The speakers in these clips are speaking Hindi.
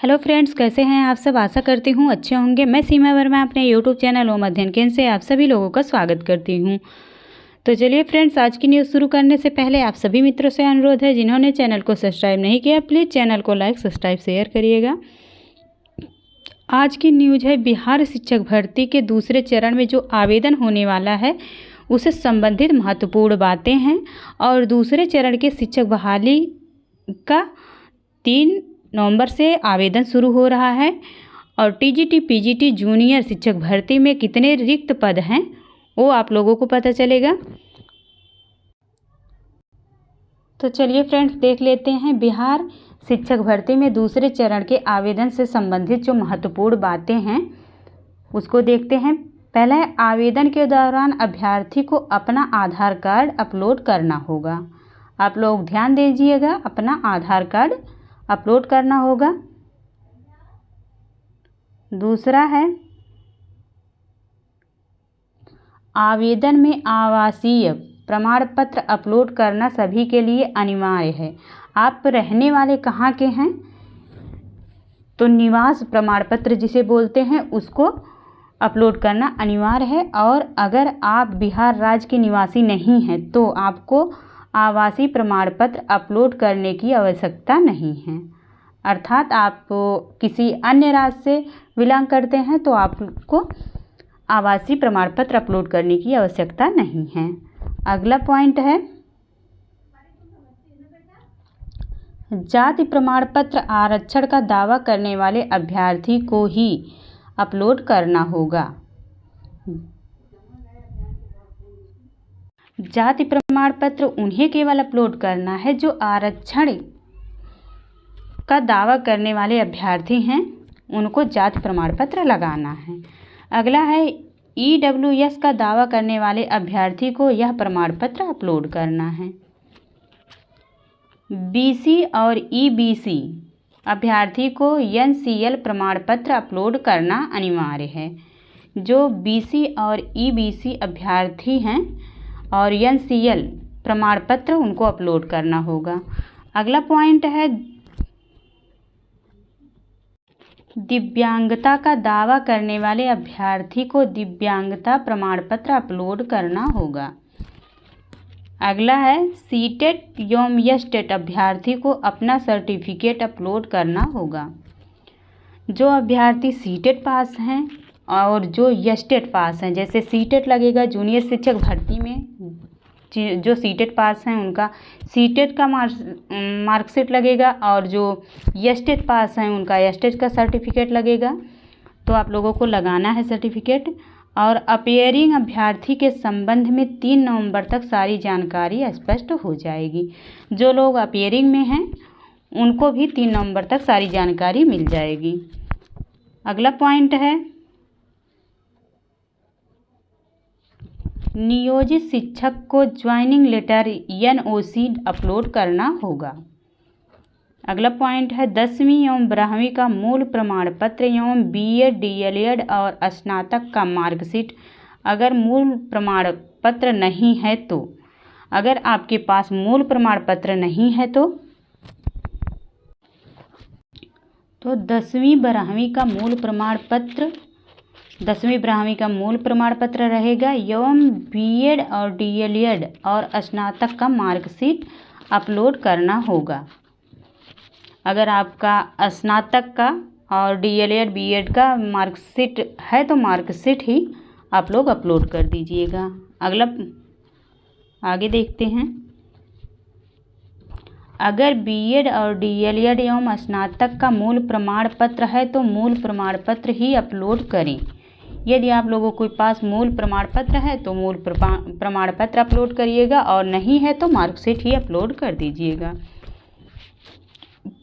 हेलो फ्रेंड्स, कैसे हैं आप सब। आशा करती हूँ अच्छे होंगे। मैं सीमा वर्मा अपने यूट्यूब चैनल ओम अध्ययन केंद्र से आप सभी लोगों का स्वागत करती हूँ। तो चलिए फ्रेंड्स, आज की न्यूज़ शुरू करने से पहले आप सभी मित्रों से अनुरोध है, जिन्होंने चैनल को सब्सक्राइब नहीं किया प्लीज़ चैनल को लाइक सब्सक्राइब शेयर करिएगा। आज की न्यूज़ है बिहार शिक्षक भर्ती के दूसरे चरण में जो आवेदन होने वाला है उससे संबंधित महत्वपूर्ण बातें हैं। और दूसरे चरण के शिक्षक बहाली का 3 नवंबर से आवेदन शुरू हो रहा है। और टीजीटी पीजीटी जूनियर शिक्षक भर्ती में कितने रिक्त पद हैं वो आप लोगों को पता चलेगा। तो चलिए फ्रेंड्स, देख लेते हैं बिहार शिक्षक भर्ती में दूसरे चरण के आवेदन से संबंधित जो महत्वपूर्ण बातें हैं उसको देखते हैं। पहला है, आवेदन के दौरान अभ्यर्थी को अपना आधार कार्ड अपलोड करना होगा। आप लोग ध्यान दीजिएगा, अपना आधार कार्ड अपलोड करना होगा। दूसरा है, आवेदन में आवासीय प्रमाण पत्र अपलोड करना सभी के लिए अनिवार्य है। आप रहने वाले कहाँ के हैं तो निवास प्रमाण पत्र जिसे बोलते हैं उसको अपलोड करना अनिवार्य है। और अगर आप बिहार राज्य के निवासी नहीं हैं तो आपको आवासीय प्रमाण पत्र अपलोड करने की आवश्यकता नहीं है। अर्थात आप किसी अन्य राज्य से बिलोंग करते हैं तो आपको आवासीय प्रमाण पत्र अपलोड करने की आवश्यकता नहीं है। अगला पॉइंट है, जाति प्रमाण पत्र आरक्षण का दावा करने वाले अभ्यर्थी को ही अपलोड करना होगा। जाति प्रमाण पत्र उन्हें केवल अपलोड करना है जो आरक्षण का दावा करने वाले अभ्यर्थी हैं, उनको जाति प्रमाण पत्र लगाना है। अगला है, ईडब्ल्यूएस का दावा करने वाले अभ्यर्थी को यह प्रमाण पत्र अपलोड करना है। बीसी और ईबीसी अभ्यर्थी को एनसीएल प्रमाण पत्र अपलोड करना अनिवार्य है। जो बीसी और ईबीसी अभ्यर्थी हैं और एनसीएल प्रमाण पत्र उनको अपलोड करना होगा। अगला पॉइंट है, दिव्यांगता का दावा करने वाले अभ्यर्थी को दिव्यांगता प्रमाण पत्र अपलोड करना होगा। अगला है, सीटेट एवं एसटेट अभ्यर्थी को अपना सर्टिफिकेट अपलोड करना होगा। जो अभ्यर्थी सीटेट पास हैं और जो एसटेट पास हैं, जैसे सीटेट लगेगा जूनियर शिक्षक भर्ती में, जो सीटेट पास हैं उनका सीटेट का मार्कशीट लगेगा और जो एसटेट पास हैं उनका एसटेट का सर्टिफिकेट लगेगा। तो आप लोगों को लगाना है सर्टिफिकेट। और अपीयरिंग अभ्यर्थी के संबंध में 3 नवंबर तक सारी जानकारी स्पष्ट हो जाएगी। जो लोग अपीयरिंग में हैं उनको भी 3 नवंबर तक सारी जानकारी मिल जाएगी। अगला पॉइंट है, नियोजित शिक्षक को ज्वाइनिंग लेटर एनओसी अपलोड करना होगा। अगला पॉइंट है, 10वीं एवं 12वीं का मूल प्रमाण पत्र एवं बीएड डीएलएड और स्नातक का मार्कशीट। अगर मूल प्रमाण पत्र नहीं है तो, अगर आपके पास मूल प्रमाण पत्र नहीं है तो 10वीं 12वीं का मूल प्रमाण पत्र 10वीं 12वीं का मूल प्रमाण पत्र रहेगा एवं बीएड और डीएलएड और स्नातक का मार्कशीट अपलोड करना होगा। अगर आपका स्नातक का और डीएलएड बीएड का मार्कशीट है तो मार्कशीट ही आप लोग अपलोड कर दीजिएगा। अगला आगे देखते हैं, अगर बीएड और डीएलएड एवं स्नातक का मूल प्रमाण पत्र है तो मूल प्रमाण पत्र ही अपलोड करें। यदि आप लोगों के पास मूल प्रमाण पत्र है तो मूल प्रमाण पत्र अपलोड करिएगा और नहीं है तो मार्कशीट ही अपलोड कर दीजिएगा।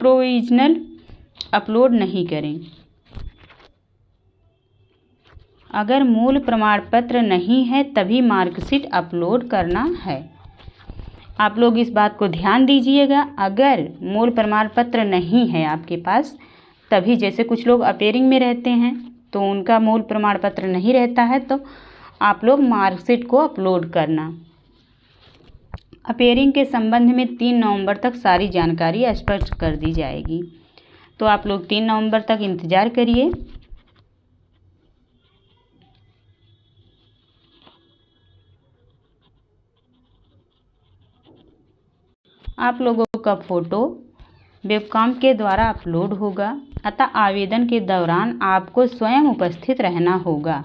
प्रोविजनल अपलोड नहीं करें। अगर मूल प्रमाण पत्र नहीं है तभी मार्कशीट अपलोड करना है। आप लोग इस बात को ध्यान दीजिएगा। अगर मूल प्रमाण पत्र नहीं है आपके पास तभी, जैसे कुछ लोग अपीयरिंग में रहते हैं तो उनका मूल प्रमाण पत्र नहीं रहता है तो आप लोग मार्कशीट को अपलोड करना। अपीयरिंग के संबंध में 3 नवंबर तक सारी जानकारी स्पष्ट कर दी जाएगी। तो आप लोग 3 नवंबर तक इंतज़ार करिए। आप लोगों का फ़ोटो वेबकाम के द्वारा अपलोड होगा, अतः आवेदन के दौरान आपको स्वयं उपस्थित रहना होगा।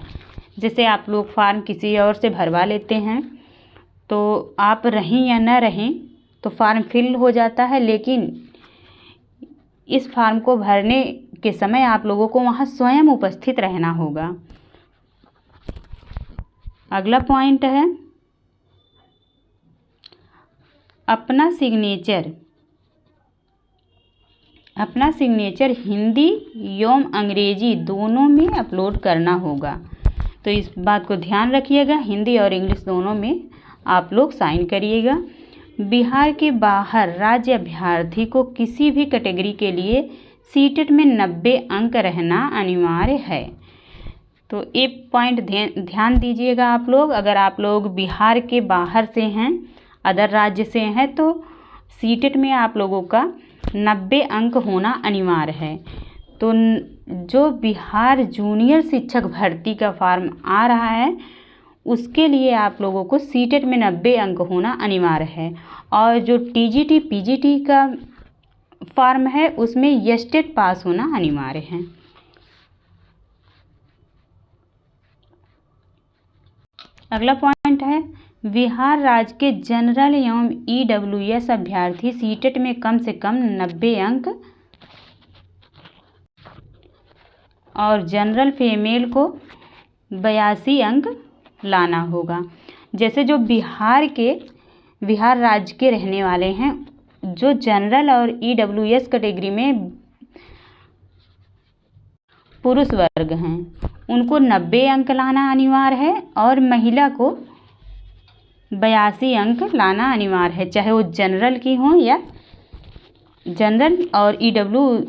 जैसे आप लोग फॉर्म किसी और से भरवा लेते हैं तो आप रहें या ना रहें तो फॉर्म फिल हो जाता है, लेकिन इस फॉर्म को भरने के समय आप लोगों को वहाँ स्वयं उपस्थित रहना होगा। अगला पॉइंट है अपना सिग्नेचर हिंदी एवं अंग्रेजी दोनों में अपलोड करना होगा। तो इस बात को ध्यान रखिएगा, हिंदी और इंग्लिश दोनों में आप लोग साइन करिएगा। बिहार के बाहर राज्य अभ्यर्थी को किसी भी कैटेगरी के लिए सीटेट में 90 अंक रहना अनिवार्य है। तो एक पॉइंट ध्यान दीजिएगा आप लोग, अगर आप लोग बिहार के बाहर से हैं, अदर राज्य से हैं, तो सीटेट में आप लोगों का 90 अंक होना अनिवार्य है। तो जो बिहार जूनियर शिक्षक भर्ती का फॉर्म आ रहा है उसके लिए आप लोगों को सीटेट में 90 अंक होना अनिवार्य है। और जो टीजीटी पीजीटी का फॉर्म है उसमें एस्टेट पास होना अनिवार्य है। अगला पॉइंट है बिहार राज्य के जनरल एवं ईडब्ल्यूएस अभ्यर्थी सीटेट में कम से कम 90 अंक और जनरल फीमेल को 82 अंक लाना होगा। जैसे जो बिहार राज्य के रहने वाले हैं, जो जनरल और ईडब्ल्यूएस कैटेगरी में पुरुष वर्ग हैं उनको 90 अंक लाना अनिवार्य है और महिला को 82 अंक लाना अनिवार्य है, चाहे वो जनरल की हों या जनरल और ईडब्ल्यू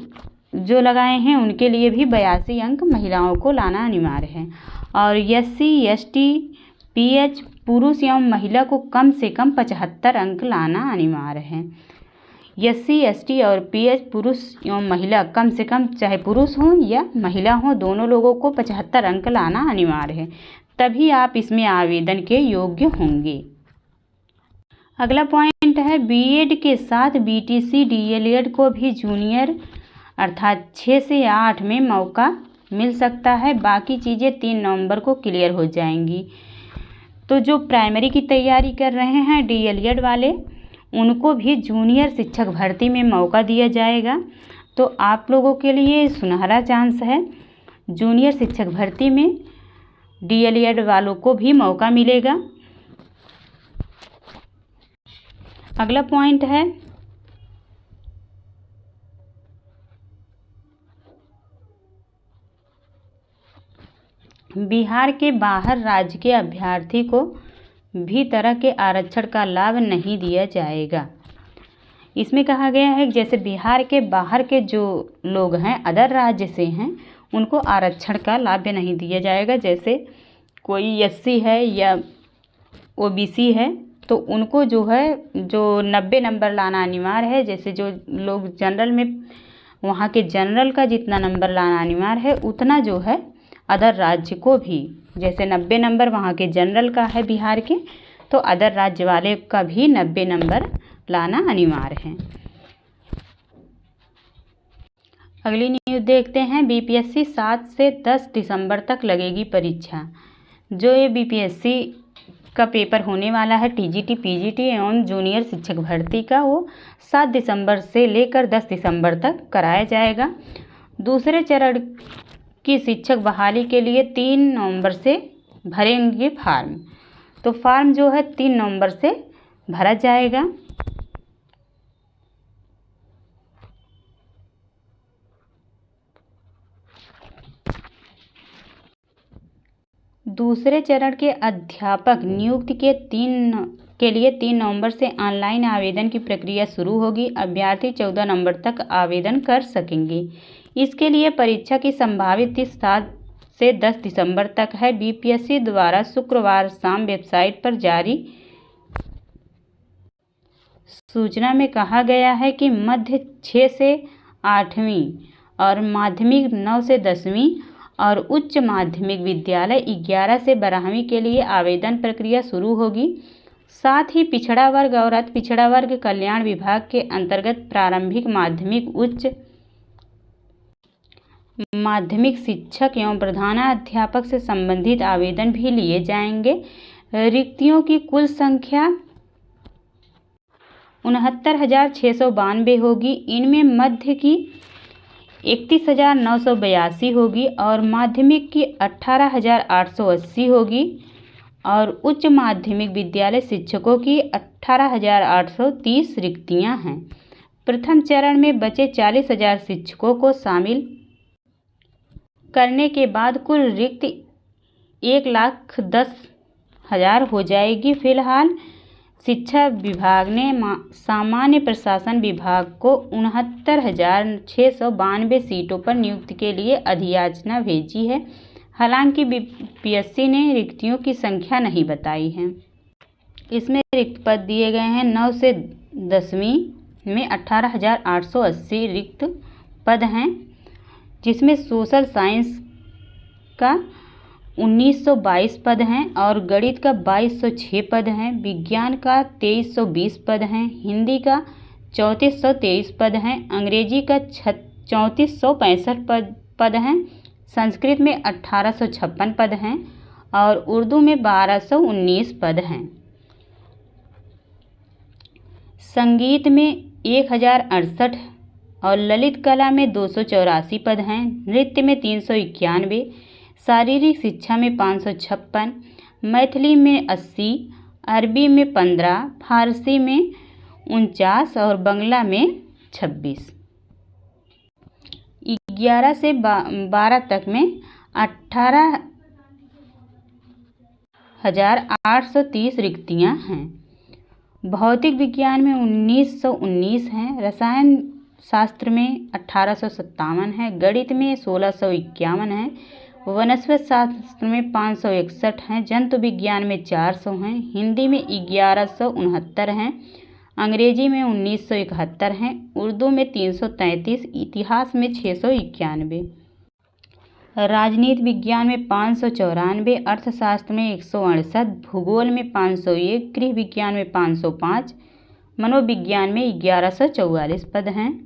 जो लगाए हैं उनके लिए भी 82 अंक महिलाओं को लाना अनिवार्य है। और एससी एसटी पीएच पुरुष एवं महिला को कम से कम 75 अंक लाना अनिवार्य है। एससी एसटी और पीएच पुरुष एवं महिला कम से कम, चाहे पुरुष हों या महिला हों, दोनों लोगों को 75 अंक लाना अनिवार्य है, तभी आप इसमें आवेदन के योग्य होंगे। अगला पॉइंट है बीएड के साथ बीटीसी डीएलएड को भी जूनियर अर्थात 6 से 8 में मौका मिल सकता है। बाकी चीज़ें 3 नवंबर को क्लियर हो जाएंगी। तो जो प्राइमरी की तैयारी कर रहे हैं डीएलएड वाले, उनको भी जूनियर शिक्षक भर्ती में मौका दिया जाएगा। तो आप लोगों के लिए सुनहरा चांस है, जूनियर शिक्षक भर्ती में डीएलएड वालों को भी मौका मिलेगा। अगला पॉइंट है बिहार के बाहर राज्य के अभ्यर्थी को भी तरह के आरक्षण का लाभ नहीं दिया जाएगा। इसमें कहा गया है कि जैसे बिहार के बाहर के जो लोग हैं, अदर राज्य से हैं, उनको आरक्षण का लाभ नहीं दिया जाएगा। जैसे कोई एससी है या ओबीसी है तो उनको जो है 90 नंबर लाना अनिवार्य है। जैसे जो लोग जनरल में, वहाँ के जनरल का जितना नंबर लाना अनिवार्य है उतना जो है अदर राज्य को भी, जैसे 90 नंबर वहाँ के जनरल का है बिहार के, तो अदर राज्य वाले का भी 90 नंबर लाना अनिवार्य है। अगली न्यूज़ देखते हैं। बीपीएससी 7 से 10 दिसंबर तक लगेगी परीक्षा। जो ये बीपीएससी का पेपर होने वाला है टीजीटी पीजीटी एवं जूनियर शिक्षक भर्ती का, वो 7 दिसंबर से लेकर 10 दिसंबर तक कराया जाएगा। दूसरे चरण की शिक्षक बहाली के लिए 3 नवंबर से भरेंगे फॉर्म। तो फॉर्म जो है 3 नवंबर से भरा जाएगा। दूसरे चरण के अध्यापक नियुक्ति के लिए 3 नवंबर से ऑनलाइन आवेदन की प्रक्रिया शुरू होगी। अभ्यर्थी 14 नवंबर तक आवेदन कर सकेंगे। इसके लिए परीक्षा की संभावित तिथि 7 से 10 दिसंबर तक है। बीपीएससी द्वारा शुक्रवार शाम वेबसाइट पर जारी सूचना में कहा गया है कि मध्य 6 से 8वीं और माध्यमिक 9 से 10वीं और उच्च माध्यमिक विद्यालय 11 से 12वीं के लिए आवेदन प्रक्रिया शुरू होगी। साथ ही पिछड़ा वर्ग और अति पिछड़ा वर्ग कल्याण विभाग के अंतर्गत प्रारंभिक माध्यमिक उच्च माध्यमिक शिक्षक एवं प्रधानाध्यापक से संबंधित आवेदन भी लिए जाएंगे। रिक्तियों की कुल संख्या 69,692 होगी। इनमें मध्य की 31,982 होगी और माध्यमिक की 18,880 होगी और उच्च माध्यमिक विद्यालय शिक्षकों की 18,830 रिक्तियां हैं। प्रथम चरण में बचे 40,000 शिक्षकों को शामिल करने के बाद कुल रिक्ति 1,10,000 हो जाएगी। फिलहाल शिक्षा विभाग ने सामान्य प्रशासन विभाग को 69,692 सीटों पर नियुक्ति के लिए अधियाचना भेजी है। हालांकि बीपीएससी ने रिक्तियों की संख्या नहीं बताई है। इसमें रिक्त पद दिए गए हैं। 9 से 10वीं में 18,880 रिक्त पद हैं, जिसमें सोशल साइंस का 1922 पद हैं और गणित का 2206 पद हैं। विज्ञान का 2320 पद हैं। हिंदी का 3423 पद हैं। अंग्रेजी का 3465 पद हैं। संस्कृत में 1856 पद हैं और उर्दू में 1219 पद हैं। संगीत में 1068 और ललित कला में 284 पद हैं। नृत्य में 391, शारीरिक शिक्षा में 556, मैथिली में 80, अरबी में 15, फारसी में 49 और बांग्ला में 26। 11 से 12 तक में 18,830 रिक्तियां हैं। भौतिक विज्ञान में 1919 हैं। रसायन शास्त्र में 1857 है। गणित में 1651 है। वनस्पति शास्त्र में 561 हैं। जंतु विज्ञान में 400 हैं। हिंदी में 1169 हैं। अंग्रेजी में 1971 हैं। उर्दू में 333, इतिहास में 691। राजनीति विज्ञान में 594, अर्थशास्त्र में 168, भूगोल में 501, गृह विज्ञान में 505, मनोविज्ञान में 1144 पद हैं।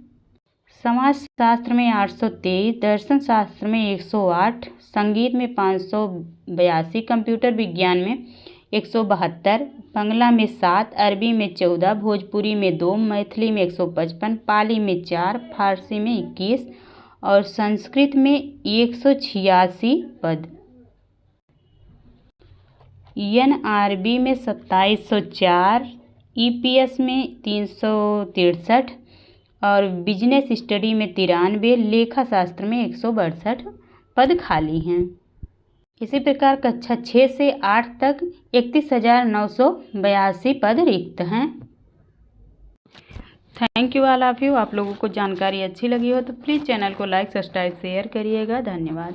समाज शास्त्र में 823, दर्शन शास्त्र में 108, संगीत में 582, कंप्यूटर विज्ञान में 172, बांग्ला में 7, अरबी में 14, भोजपुरी में 2, मैथिली में 155, पाली में 4, फारसी में 21 और संस्कृत में 186 पद। एनआरबी में 2704, ईपीएस में 363 और बिजनेस स्टडी में 93, लेखा शास्त्र में 162 पद खाली हैं। इसी प्रकार कक्षा 6 से 8 तक 31,982 पद रिक्त हैं। Thank you all of you. आप लोगों को जानकारी अच्छी लगी हो तो प्लीज़ चैनल को लाइक, सब्सक्राइब, शेयर करिएगा। धन्यवाद।